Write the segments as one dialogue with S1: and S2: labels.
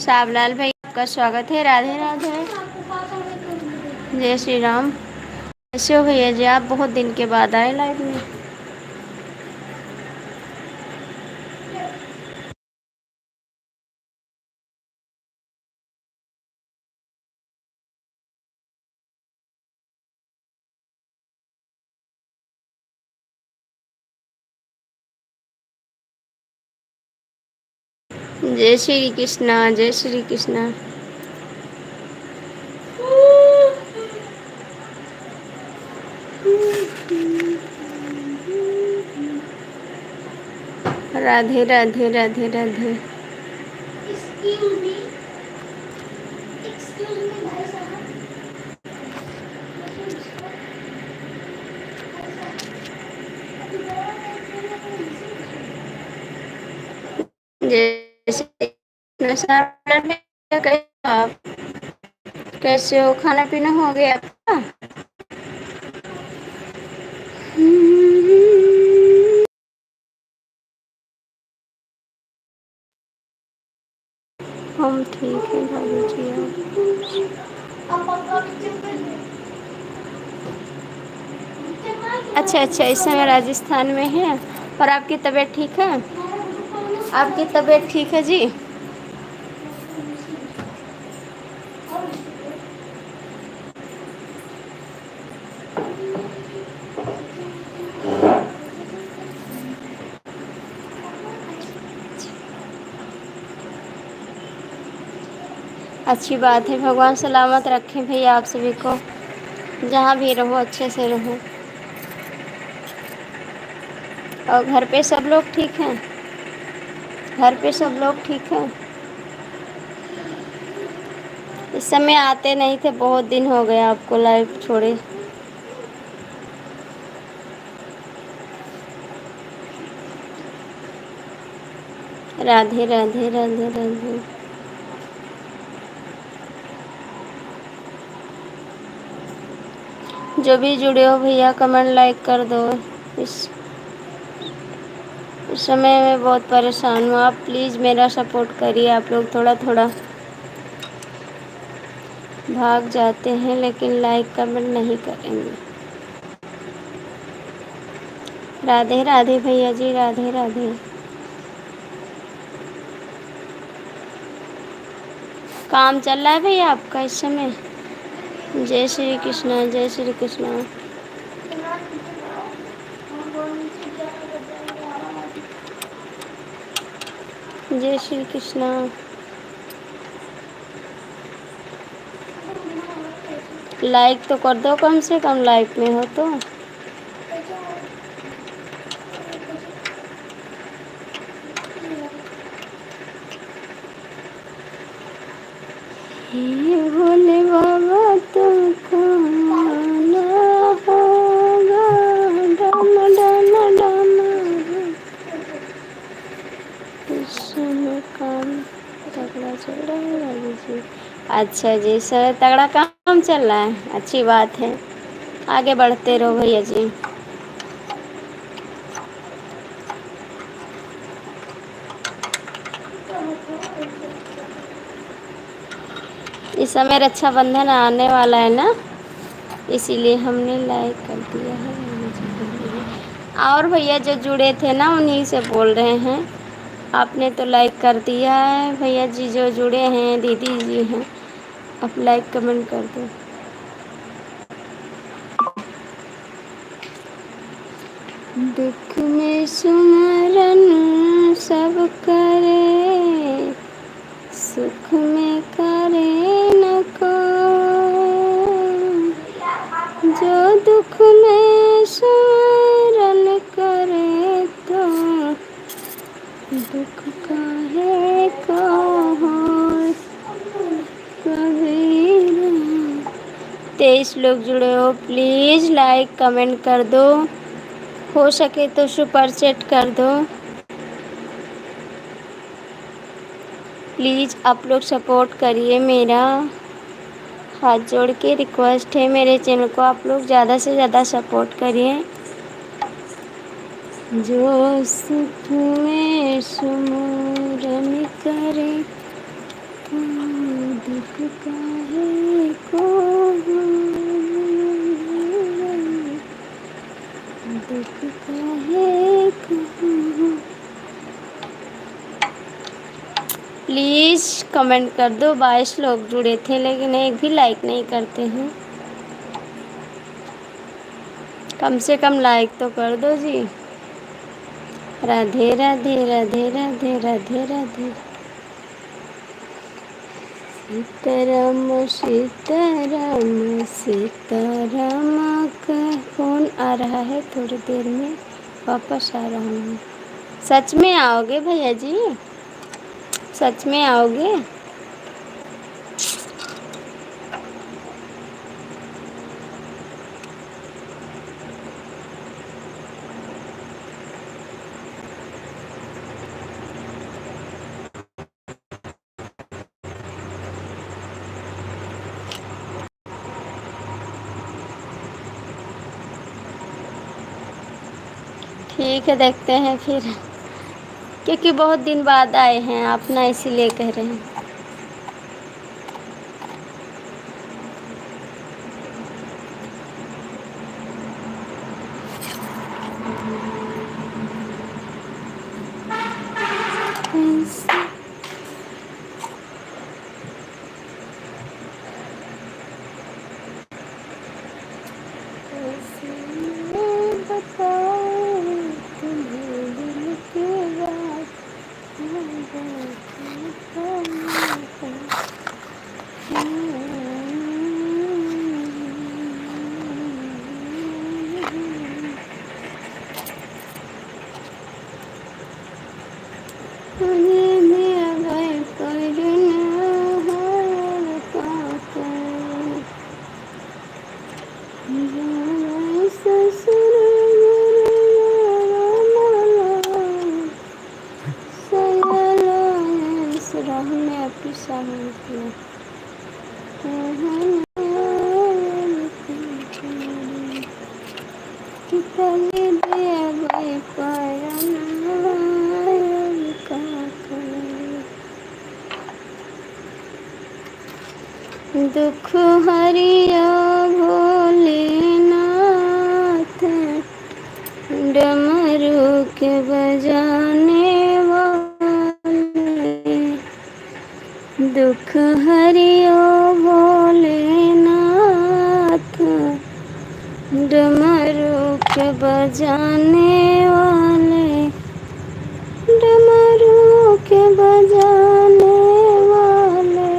S1: सावलाल भाई, आपका स्वागत है। राधे राधे। जय श्री राम। कैसे हो भैया जी? आप बहुत दिन के बाद आए लाइव में। जय श्री कृष्णा, जय श्री कृष्णा। राधे राधे राधे राधे। जय श्री कृष्ण। सावलाल भैया, कैसे हो आप? कैसे हो? खाना पीना हो गया आपका? हम ठीक है बाबू जी। अच्छा अच्छा, इस समय राजस्थान में है। और आपकी तबीयत ठीक है? आपकी तबीयत ठीक है जी? अच्छी बात है। भगवान सलामत रखें भैया आप सभी को। जहाँ भी रहो अच्छे से रहो। और घर पे सब लोग ठीक हैं? घर पे सब लोग ठीक हैं? इस समय आते नहीं थे, बहुत दिन हो गए आपको लाइव छोड़े। राधे राधे राधे राधे। जो भी जुड़े हो भैया कमेंट लाइक कर दो। इस इस समय मैं बहुत परेशान हूँ, आप प्लीज़ मेरा सपोर्ट करिए। आप लोग थोड़ा थोड़ा भाग जाते हैं लेकिन लाइक कमेंट नहीं करेंगे। राधे राधे भैया जी, राधे राधे। काम चल रहा है भैया आपका इस समय? जय श्री कृष्णा, जय श्री कृष्णा। जय श्री कृष्णा। लाइक तो कर दो कम से कम, लाइक में हो तो। हे भोले बाबा तुमको आना होगा, डाना डाना डाना इस समय काम तगड़ा चल रहा है राजू जी। अच्छा जी, सर तगड़ा काम चल रहा है, अच्छी बात है। आगे बढ़ते रहो भैया जी। इस समय रक्षाबंधन आने वाला है ना, इसीलिए हमने लाइक कर दिया है। और भैया जो जुड़े थे ना उन्हीं से बोल रहे हैं। आपने तो लाइक कर दिया है भैया जी, जो जुड़े हैं दीदी जी हैं, आप लाइक कमेंट कर दो। दुख में सुमरन सब करे, सुख में करे न को। जो दुख में सुमरन करे तो दुख काहे को होए कबीर। 23 लोग जुड़े हो, प्लीज़ लाइक कमेंट कर दो। हो सके तो सुपर चैट कर दो। प्लीज़ आप लोग सपोर्ट करिए मेरा। हाथ जोड़ के रिक्वेस्ट है, मेरे चैनल को आप लोग ज़्यादा से ज़्यादा सपोर्ट करिए। जो सुख में सुमरन करे दुख काहे को, दुख काहे को। प्लीज़ कमेंट कर दो। 22 लोग जुड़े थे लेकिन एक भी लाइक नहीं करते हैं। कम से कम लाइक तो कर दो जी। राधे राधे राधे राधे राधे राधे। सीताराम सीताराम सीताराम का फोन आ रहा है, थोड़ी देर में वापस आ रहा हूँ। सच में आओगे भैया जी? सच में आओगे? ठीक है, देखते हैं फिर, क्योंकि बहुत दिन बाद आए हैं आप ना, इसीलिए कह रहे हैं। दुख हरिया भोलेनाथ, डमरू के बजाने वाले। दुख हरिया भोलेनाथ, डमरू के बजाने वाले। डमरू के बजाने वाले,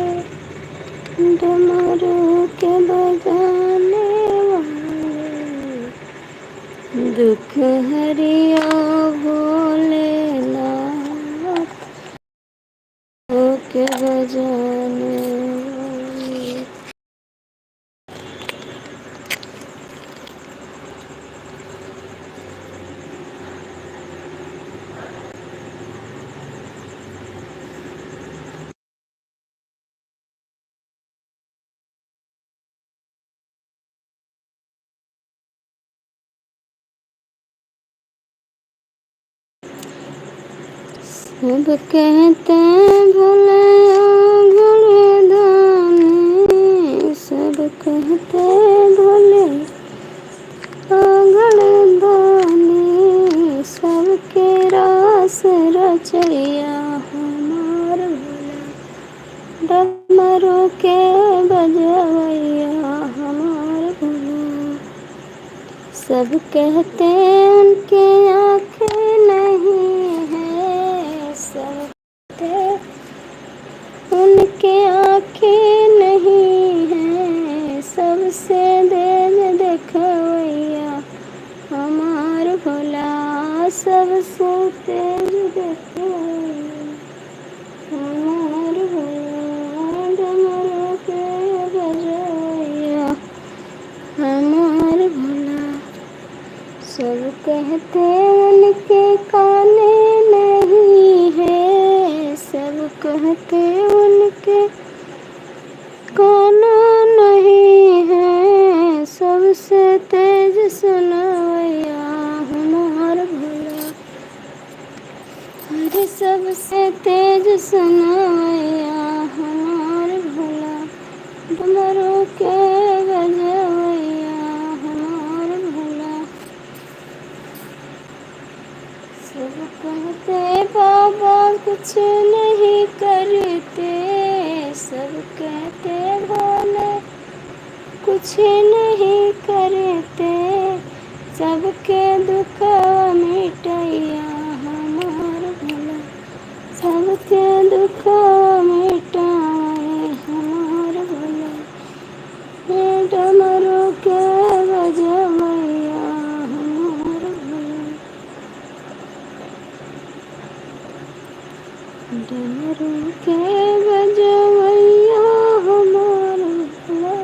S1: डमरू के बजाने वाले। दुख हरिया भोलेनाथ, के बजाने वाले। सब कहते भोले गणदानी, सब कहते भोले गणदानी। सबके रास रचैया हमार भोला, डमरू के बजवैया हमार भोला। सब कहते उनके आँखें नहीं है, सब कहते उनके आँखें नहीं है। सबसे तेज देखवैया हमार भोला, सबसे तेज देखवैया हमार भोला। डमरू के बजवैया हमार भोला। सब कहते उनके काने नहीं है, सब कहते उनके काना नहीं है। सबसे तेज सुनवैया हमार भोला, अरे सबसे तेज सुनवैया हमार कुछ नहीं करते, सब कहते भोले कुछ नहीं करते, सबके दुख मिटैया हमार भोला, सबके दुख मिटाए हमार भोला। हे डमरू के बजवैया हमार भोला, डमरू के बजवैया हमार भोला,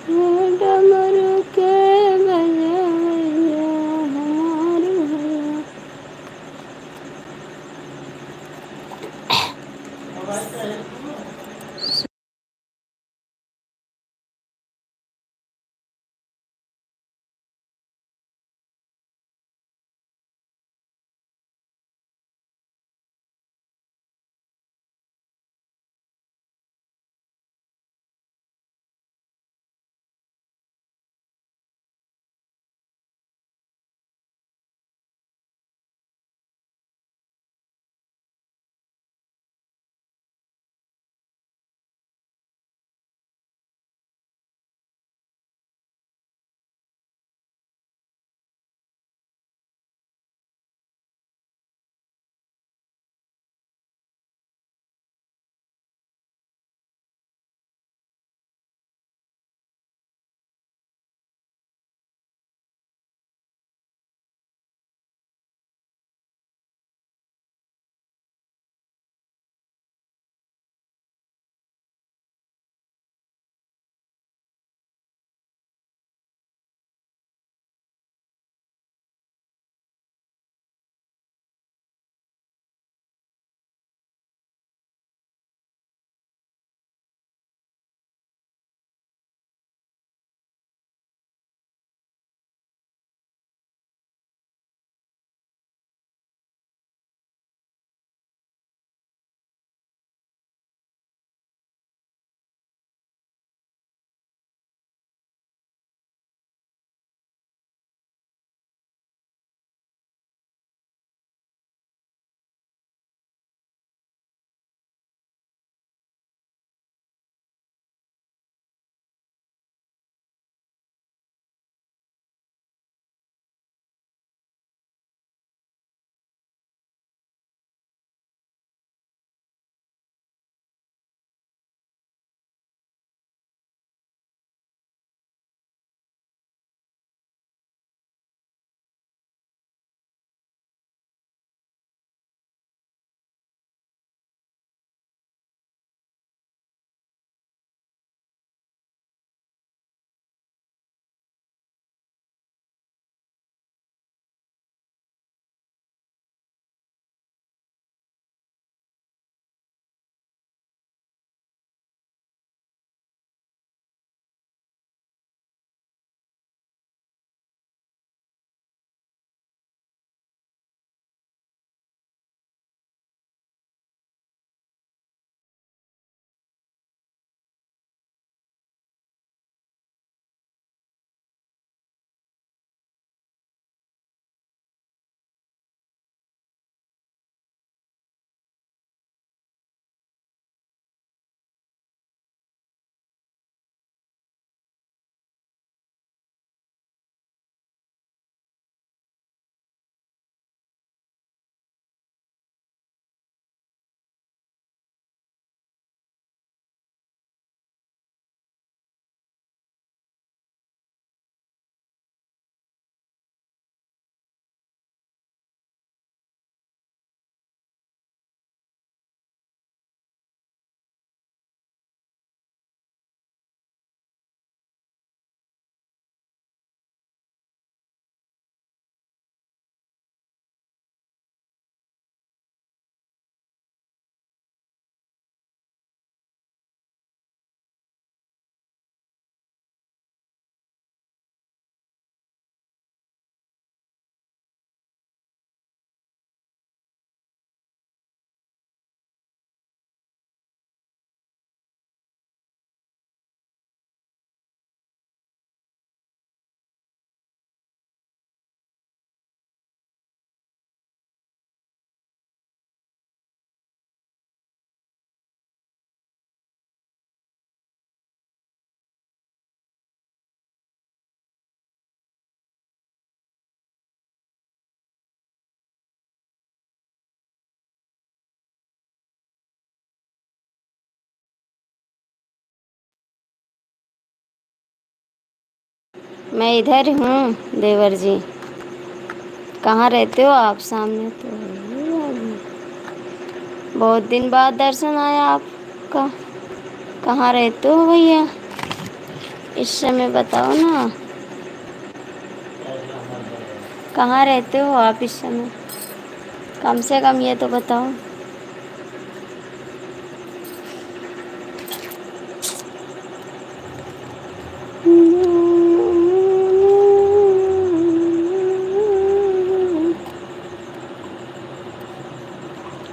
S1: हे डमरू के बजवैया हमार भोला। मैं इधर हूँ देवर जी। कहाँ रहते हो आप? सामने तो बहुत दिन बाद दर्शन आया आपका। कहाँ रहते हो भैया इस समय? बताओ ना, कहाँ रहते हो आप इस समय? कम से कम ये तो बताओ।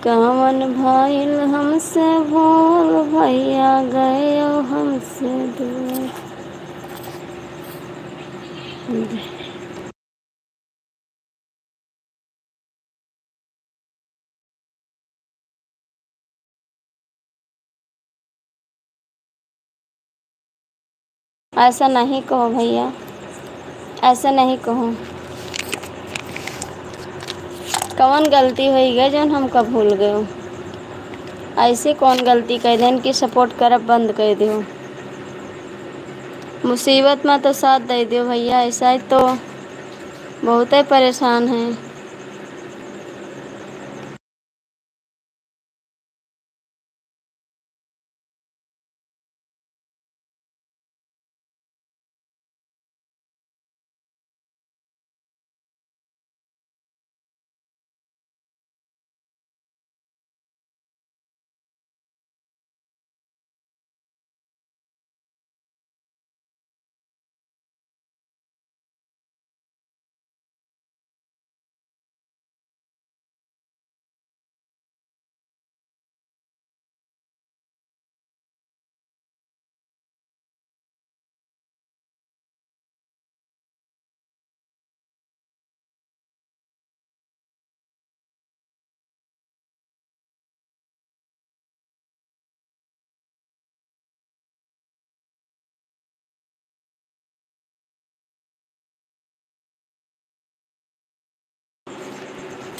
S1: कवन भइल हमसे भूल भैया गए हमसे दूर। ऐसा नहीं कहो भैया, ऐसा नहीं कहो। कौन गलती हुई गई जो हमका भूल गए हो? ऐसे कौन गलती कर देन कि सपोर्ट करब बंद कर दो? मुसीबत में तो साथ दे दो भैया, ऐसा ही तो बहुत ही परेशान हैं।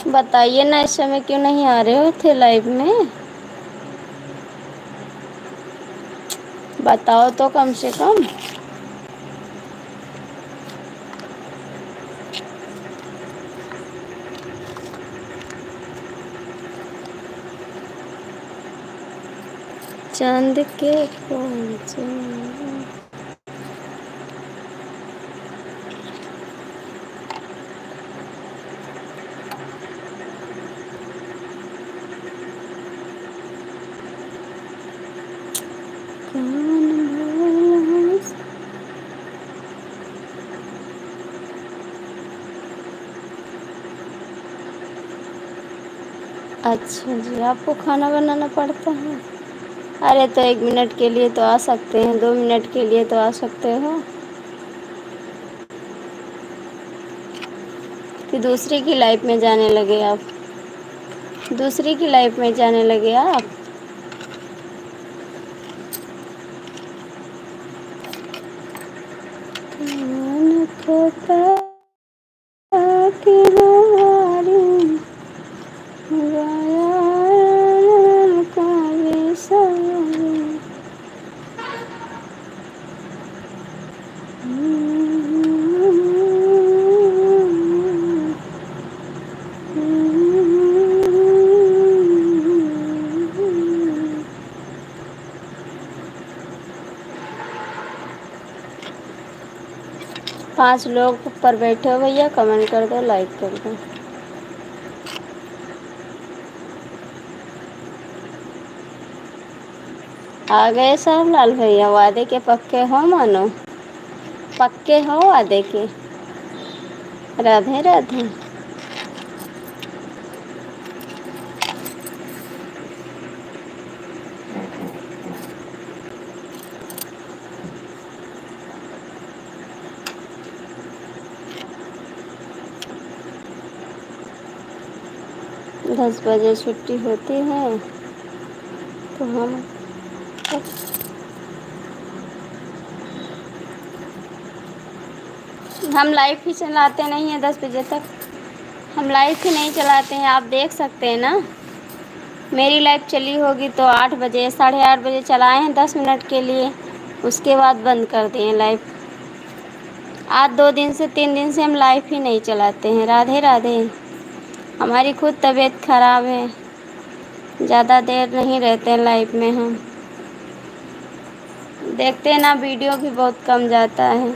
S1: बताइए ना, इस समय क्यों नहीं आ रहे हो थे लाइव में? बताओ तो कम से कम। चांद के पहुँचे। अच्छा जी, आपको खाना बनाना पड़ता है? अरे तो 1 मिनट के लिए तो आ सकते हैं, 2 मिनट के लिए तो आ सकते हो। कि दूसरे की लाइफ में जाने लगे आप? दूसरे की लाइफ में जाने लगे आप? कौन खोता कि हमारी गाया का विषय। पांच लोग ऊपर बैठे हो भैया, कमेंट कर दो, लाइक कर दो। आ गए सब लाल भैया, वादे के पक्के हो मानो? पक्के हो वादे के? राधे राधे। 10 बजे छुट्टी होती है तो हम लाइव ही चलाते नहीं हैं 10 बजे तक। हम लाइव ही नहीं चलाते हैं, आप देख सकते हैं ना। मेरी लाइव चली होगी तो 8 बजे 8:30 बजे चलाए हैं 10 मिनट के लिए, उसके बाद बंद कर दिए लाइव। आज 2 दिन से 3 दिन से हम लाइव ही नहीं चलाते हैं। राधे राधे। हमारी खुद तबीयत खराब है, ज़्यादा देर नहीं रहते हैं लाइव में हम। देखते हैं ना, वीडियो भी बहुत कम जाता है।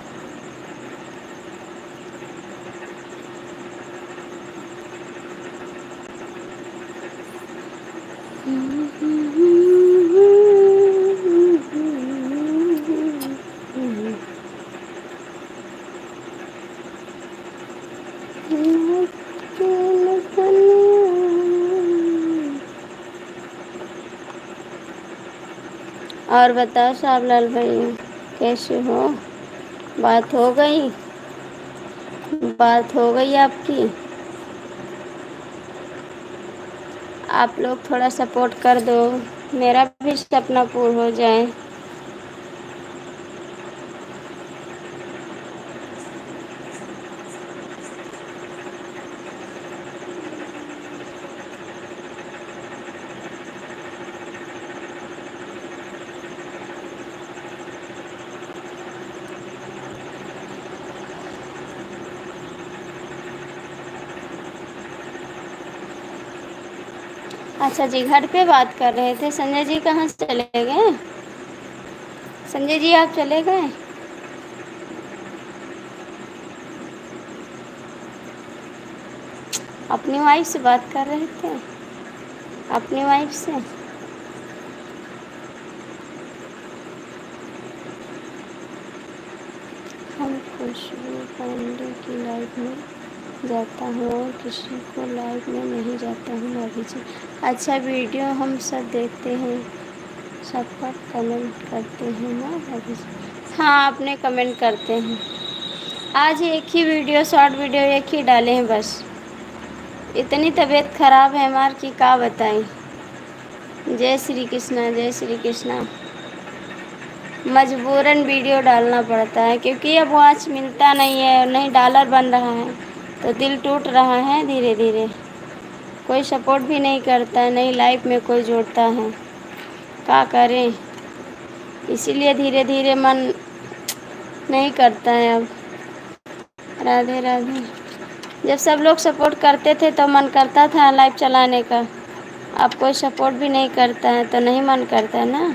S1: और बताओ साहबलाल भैया, कैसे हो? बात हो गई? बात हो गई आपकी? आप लोग थोड़ा सपोर्ट कर दो, मेरा भी सपना पूरा हो जाए। अच्छा जी, घर पे बात कर रहे थे। संजय जी कहाँ चले गए? संजय जी आप चले गए? अपनी वाइफ से बात कर रहे थे? अपनी वाइफ से? हम खुशबू पांडे की लाइफ में जाता हूँ और किसी को लाइव में नहीं जाता हूँ भाभी जी। अच्छा, वीडियो हम सब देखते हैं, सब पर कमेंट करते हैं ना भाभी जी? हाँ, अपने कमेंट करते हैं। आज एक ही वीडियो, शॉर्ट वीडियो एक ही डाले हैं बस। इतनी तबीयत खराब है हमार की का बताएं। जय श्री कृष्णा, जय श्री कृष्णा। मजबूरन वीडियो डालना पड़ता है क्योंकि अब वॉच मिलता नहीं है, नहीं डॉलर बन रहा है, तो दिल टूट रहा है धीरे धीरे। कोई सपोर्ट भी नहीं करता है, नहीं लाइफ में कोई जोड़ता है, क्या करें? इसीलिए धीरे धीरे मन नहीं करता है अब। राधे राधे। जब सब लोग सपोर्ट करते थे तो मन करता था लाइव चलाने का। अब कोई सपोर्ट भी नहीं करता है तो नहीं मन करता है ना।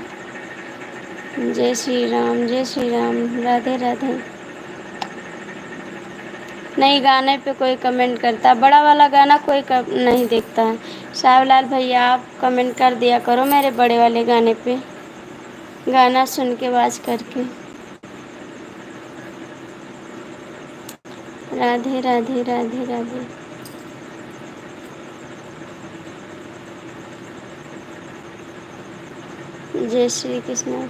S1: जय श्री राम, जय श्री राम। राधे राधे। नहीं, गाने पे कोई कमेंट करता, बड़ा वाला गाना कोई नहीं देखता है। सावलाल भैया आप कमेंट कर दिया करो मेरे बड़े वाले गाने पे, गाना सुन के आवाज करके। राधे राधे, राधे राधे। जय श्री कृष्ण।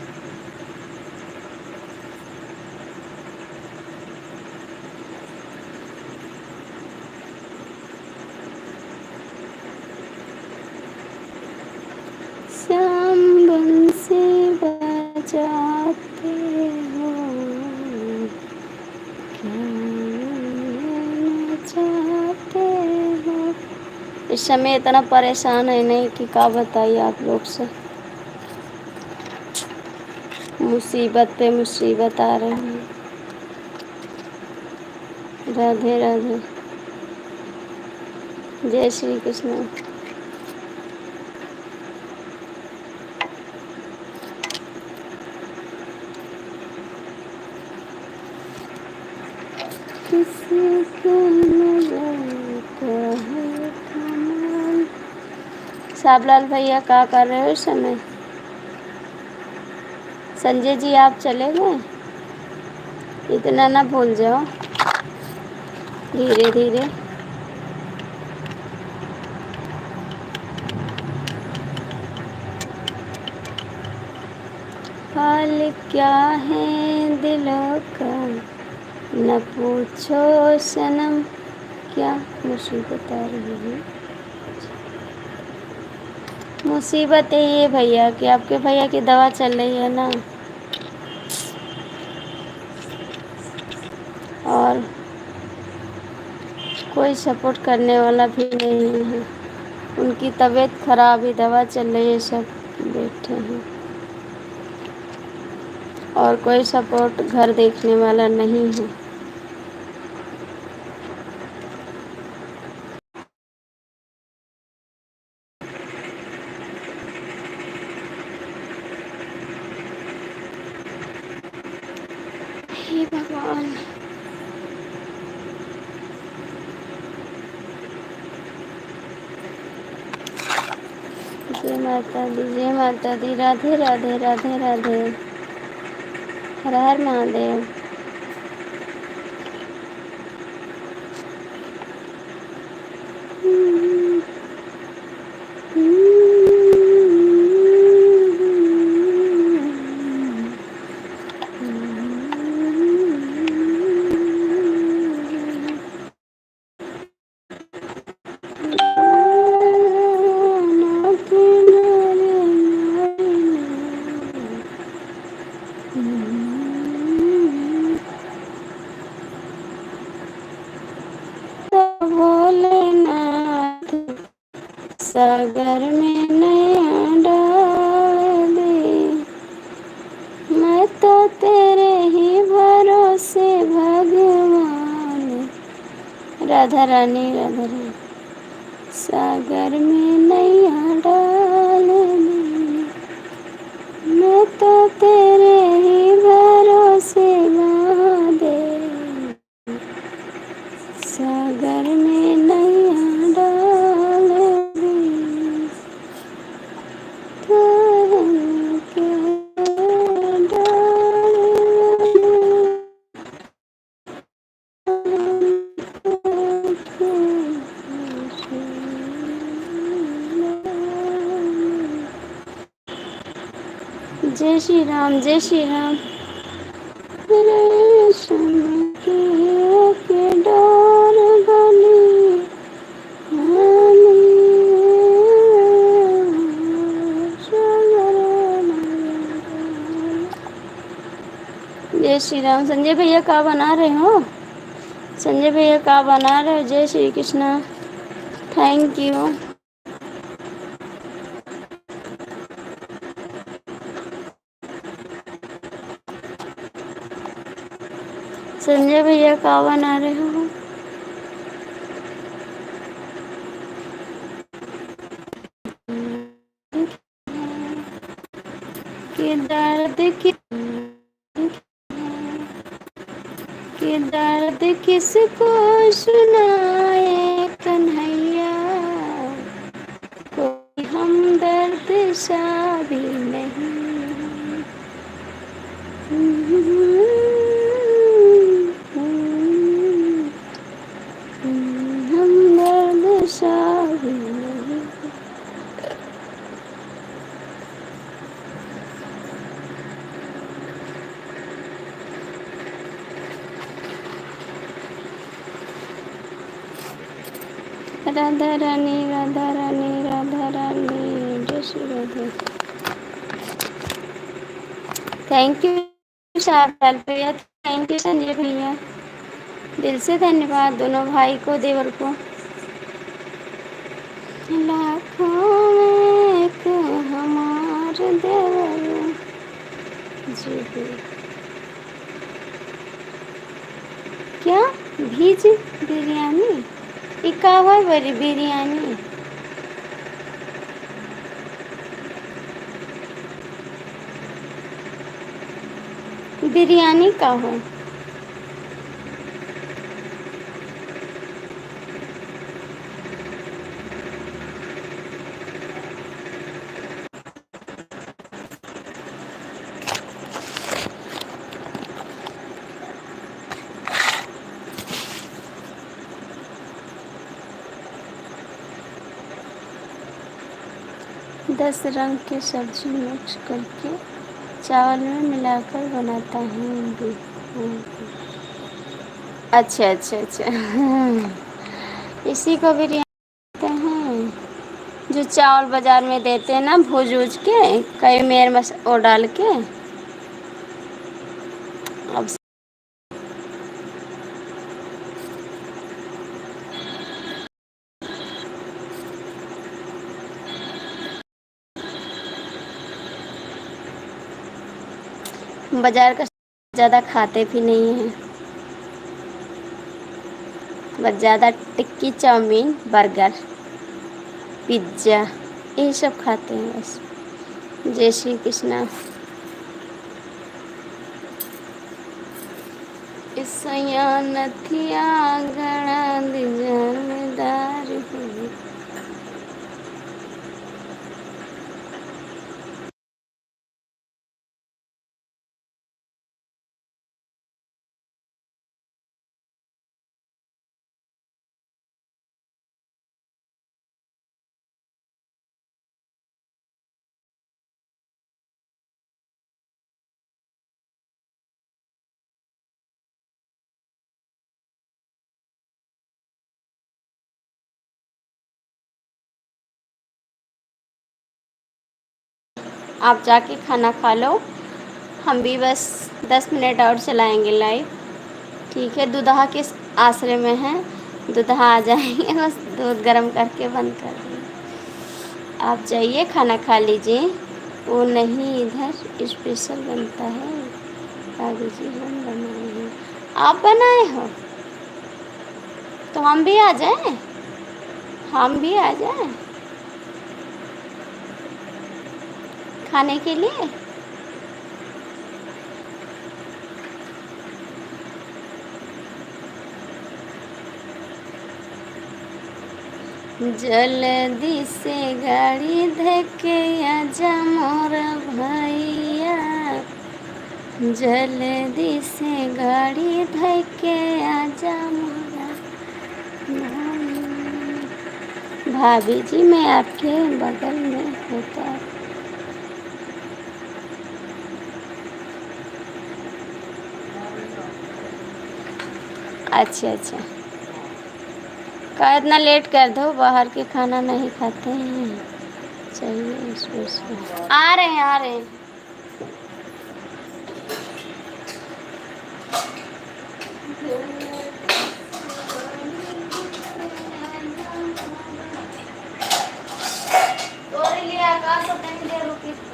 S1: श्याम बंसी बजाते हो, क्या चाहते हो? इस समय इतना परेशान है नहीं कि क्या बताइए आप लोग से। मुसीबत पे मुसीबत आ रही है। राधे राधे। जय श्री कृष्ण। किसी को लगता है कमाल। साबलाल भैया क्या कर रहे हो इस समय? संजय जी आप चले गए? इतना ना भूल जाओ, धीरे धीरे। हाल क्या है दिलों का न पूछो सनम, क्या मुसीबत आ रही है? मुसीबत यही है भैया कि आपके भैया की दवा चल रही है ना, और कोई सपोर्ट करने वाला भी नहीं है। उनकी तबीयत खराब है, दवा चल रही है, सब बैठे हैं और कोई सपोर्ट घर देखने वाला नहीं है। हे भगवान। जय माता दी, जय माता दी। राधे राधे, राधे राधे। हर हर महादेव। भोलेनाथ सागर में नैया डाल दे, मैं तो तेरे ही भरोसे भगवान। राधा रानी, राधा रानी। सागर में नैया डाल दे, मैं तो तेरे ही भरोसे महादेव। सागर में नैया डाल दे, तो क्या जय श्री राम, जय श्री राम। रेशम के डोर बनी जय श्री राम। संजय भैया क्या बना रहे हो? संजय भैया क्या बना रहे हो? जय श्री कृष्णा। Thank you. संजय भैया क्या बना रहे हो? कि दर्द किसको सुनाए कन्हैया, कोई हमदर्द सा भी नहीं। हमदर्द सा भी नहीं। राधा रानी, राधा रानी, राधा रानी। जय श्री राधे। थैंक यू शारदाल भैया, थैंक यू संजय भैया। दिल से धन्यवाद दोनों भाई को, देवर को। लाखों में एक हमार देवर जी। क्या भीज बिरयानी? इकावा बड़ी बिरयानी। बिरयानी का हो? दस रंग की सब्जी मिक्स करके चावल में मिलाकर बनाता हूँ। अच्छा अच्छा अच्छा। इसी को बिरयानी कहते हैं। जो चावल बाजार में देते हैं ना, भूज उज के कई मेर मस वो डाल के। अब बाजार का ज़्यादा खाते भी नहीं हैं, बस ज़्यादा टिक्की, चाउमीन, बर्गर, पिज्ज़ा यही सब खाते हैं बस। जय श्री कृष्णा। ईसैया नथिया गणा दिजनदार हो। आप जाके खाना खा लो, हम भी बस 10 मिनट और चलाएंगे लाइव। ठीक है, दूल्हा के आश्रय में हैं, दूल्हा आ जाएंगे, बस दूध गर्म करके बंद कर देंगे। आप जाइए खाना खा लीजिए। वो नहीं, इधर स्पेशल बनता है, दादी जी हम बनाए हैं। आप बनाए हो तो हम भी आ जाएं, हम भी आ जाएं खाने के लिए। जल्दी से गाड़ी धके आजा मोर भैया, जल्दी से गाड़ी धके आजा मोरा भैया। भाभी जी मैं आपके बगल में होता। अच्छा अच्छा, का इतना लेट कर दो, बाहर के खाना नहीं खाते हैं। चाहिए स्पेशल। आ रहे हैं आ रहे हैं। तोरे लिए आकाश और तेरे लिए रुकी थी।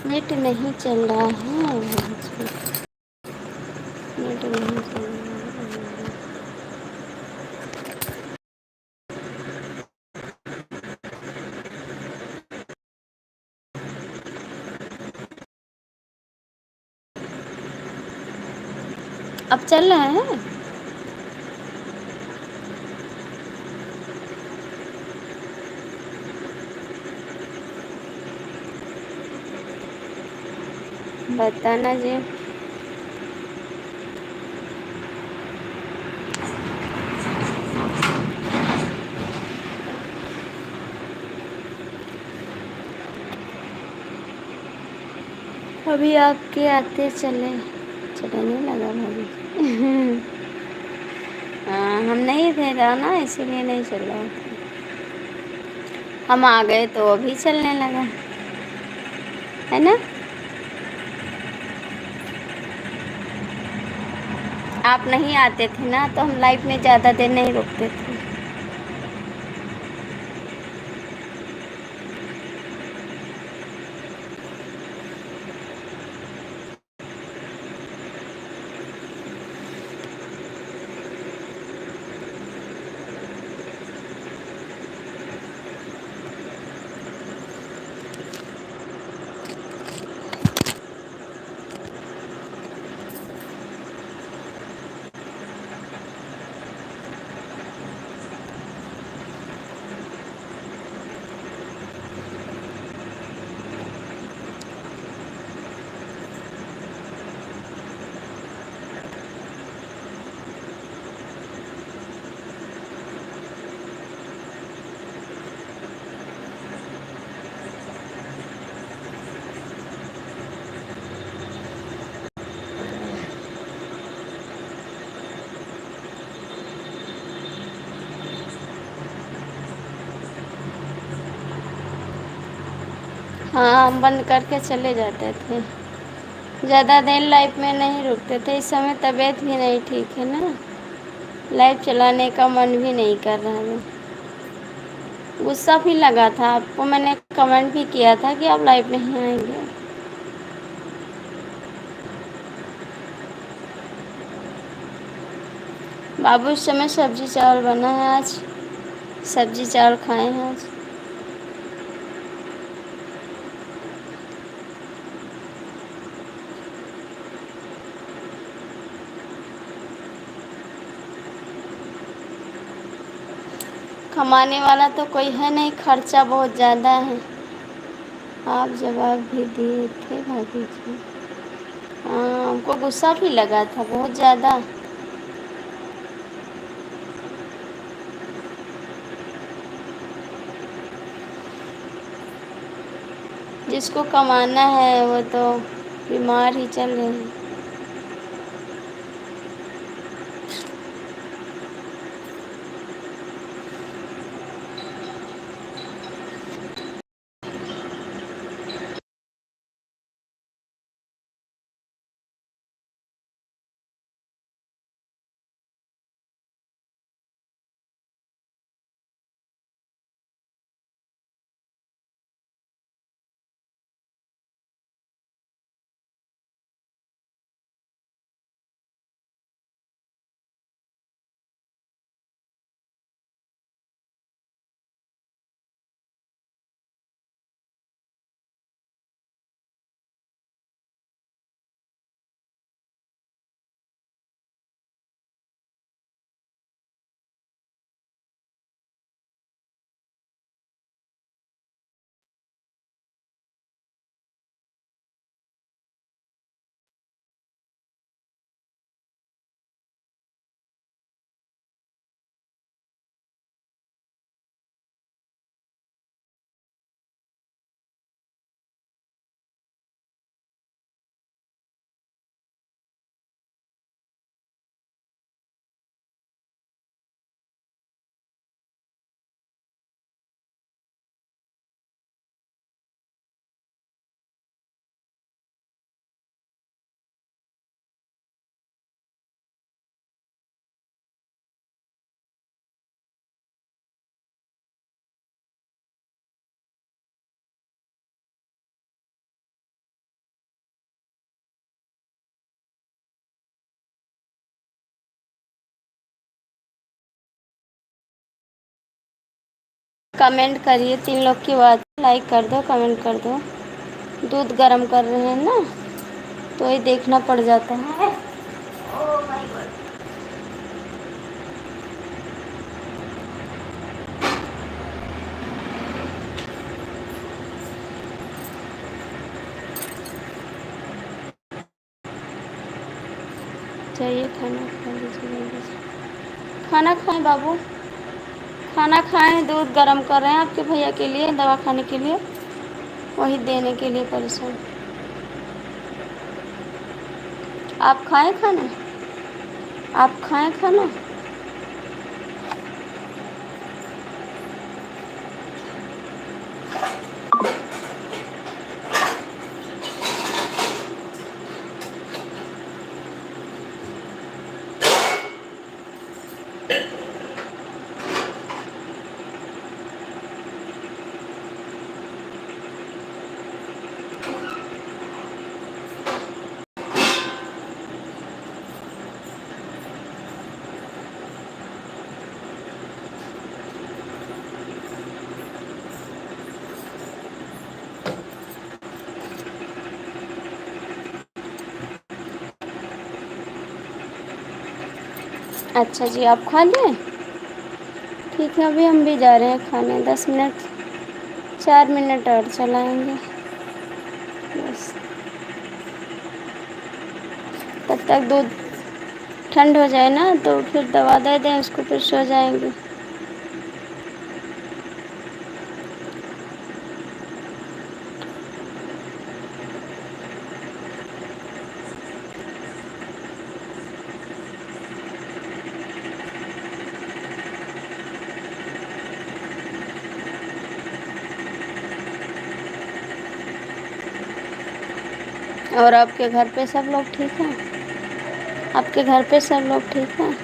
S1: नेट नहीं चल रहा है, नेट नहीं चल रहा है। अब चल रहा है। बताना जी। अभी आपके आते चले चलने लगा भाभी। हाँ, हम नहीं थे ना, इसीलिए नहीं चल रहा था। हम आ गए तो अभी चलने लगा, है ना। आप नहीं आते थे ना, तो हम लाइफ में ज़्यादा देर नहीं रुकते थे। हाँ, हम बंद करके चले जाते थे। ज़्यादा देर लाइफ में नहीं रुकते थे। इस समय तबीयत भी नहीं ठीक है ना, लाइव चलाने का मन भी नहीं कर रहा है। गुस्सा भी लगा था आपको, मैंने कमेंट भी किया था कि आप लाइव नहीं आएंगे। बाबू इस समय सब्जी चावल बना है आज, सब्जी चावल खाए हैं आज। कमाने वाला तो कोई है नहीं, खर्चा बहुत ज़्यादा है। आप जवाब भी दिए थे भाभी जी। हाँ, हमको गुस्सा भी लगा था बहुत ज़्यादा। जिसको कमाना है वो तो बीमार ही चल रहे हैं। कमेंट करिए, 3 लोग की बात, लाइक कर दो, कमेंट कर दो। दूध गर्म कर रहे हैं ना, तो ये देखना पड़ जाता है। Oh my God. चाहिए खाना खा लीजिए जल्दी से। खाना खाएं बाबू, खाना खाएं। दूध गर्म कर रहे हैं आपके भैया के लिए, दवा खाने के लिए, वही देने के लिए परेशान। आप खाएं खाना, आप खाएं खाना। अच्छा जी, आप खा लें। ठीक है, अभी हम भी जा रहे हैं खाने। 10 मिनट, 4 मिनट और चलाएंगे बस। तब तक दूध ठंड हो जाए ना, तो फिर दवा दे दें उसको, फिर सो जाएंगे। और आपके घर पे सब लोग ठीक हैं? आपके घर पे सब लोग ठीक हैं?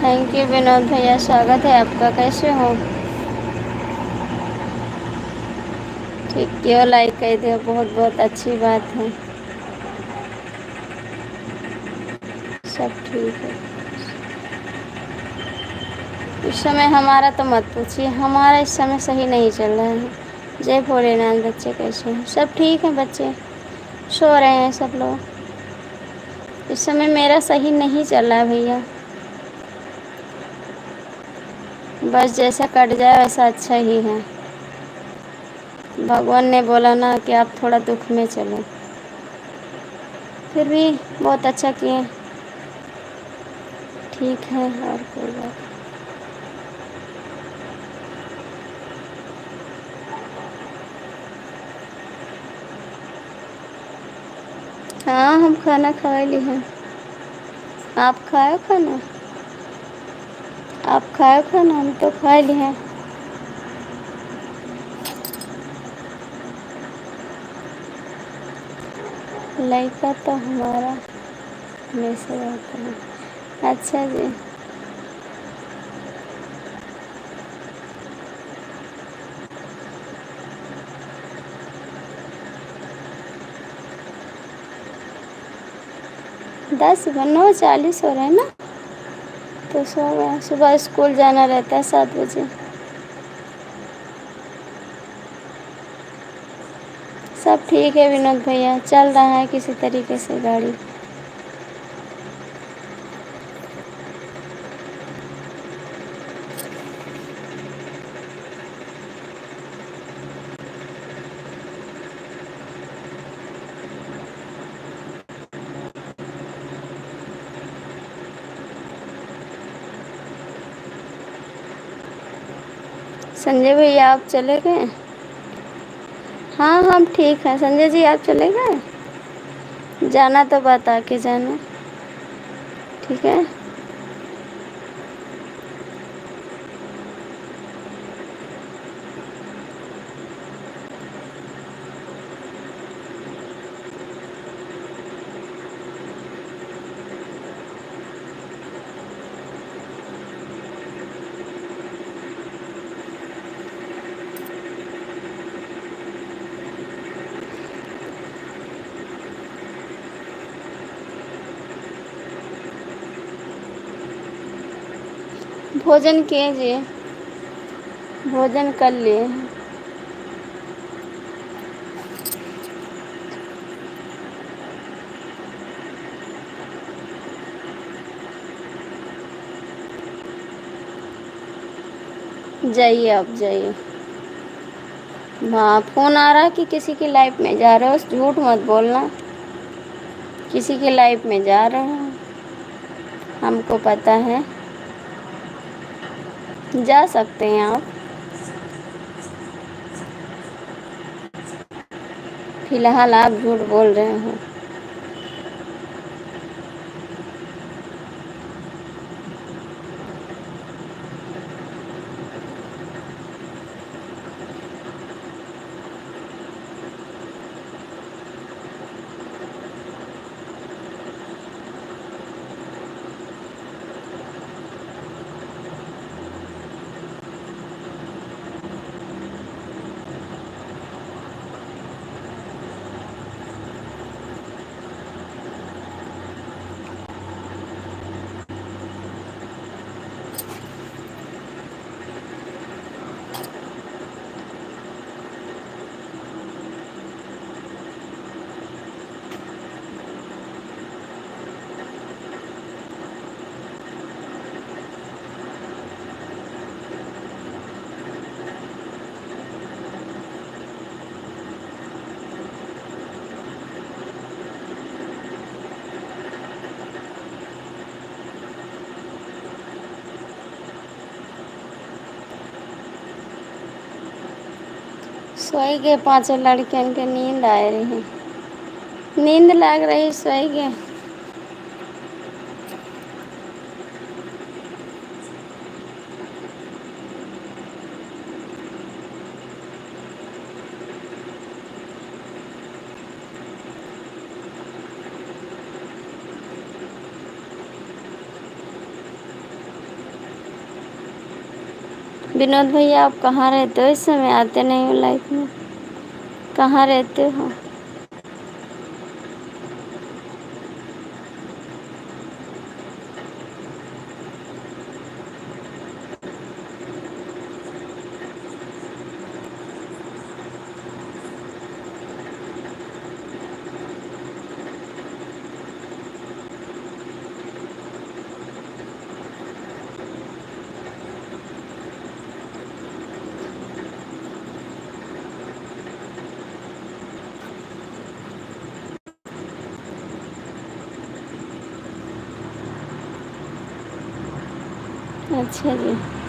S1: थैंक यू विनोद भैया, स्वागत है आपका। कैसे हो? ठीक, क्यों लाइक कर दिया, बहुत बहुत अच्छी बात है। सब ठीक है। इस समय हमारा तो मत पूछिए, हमारा इस समय सही नहीं चल रहा है। जय भोलेनाथ। बच्चे कैसे हैं? सब ठीक हैं, बच्चे सो रहे हैं सब लोग। इस समय मेरा सही नहीं चल रहा है भैया, बस जैसा कट जाए वैसा अच्छा ही है। भगवान ने बोला ना कि आप थोड़ा दुख में चलो, फिर भी बहुत अच्छा किए। ठीक है, और कोई बात। हाँ, हम खाना खा लिए हैं। आप खाए खाना? आप खाए खाना? हम तो खा लिए हैं। लड़का तो हमारा हमेशा रहता है। अच्छा जी। 9:40 हो रहे हैं ना, तो सो गए। सुबह स्कूल जाना रहता है 7 बजे। सब ठीक है विनोद भैया, चल रहा है किसी तरीके से गाड़ी। संजय भैया आप चले गए? हाँ हम ठीक हैं। संजय जी आप चले गए? जाना तो बता के जाना, ठीक है। भोजन कीजिए, भोजन कर लिए। जाइए, आप जाइए। हाँ, फ़ोन आ रहा है कि किसी की लाइफ में जा रहे हो, झूठ मत बोलना। किसी की लाइफ में जा रहे हो, हमको पता है। जा सकते हैं आप, फिलहाल आप झूठ बोल रहे हो। सोई गए, पांचों लड़कियन के नींद आ रही। नींद लग रही, सोई गए। विनोद भैया, आप कहाँ रहते हो इस समय? आते नहीं हो लाइफ में। कहाँ रहते हो? अच्छा जी।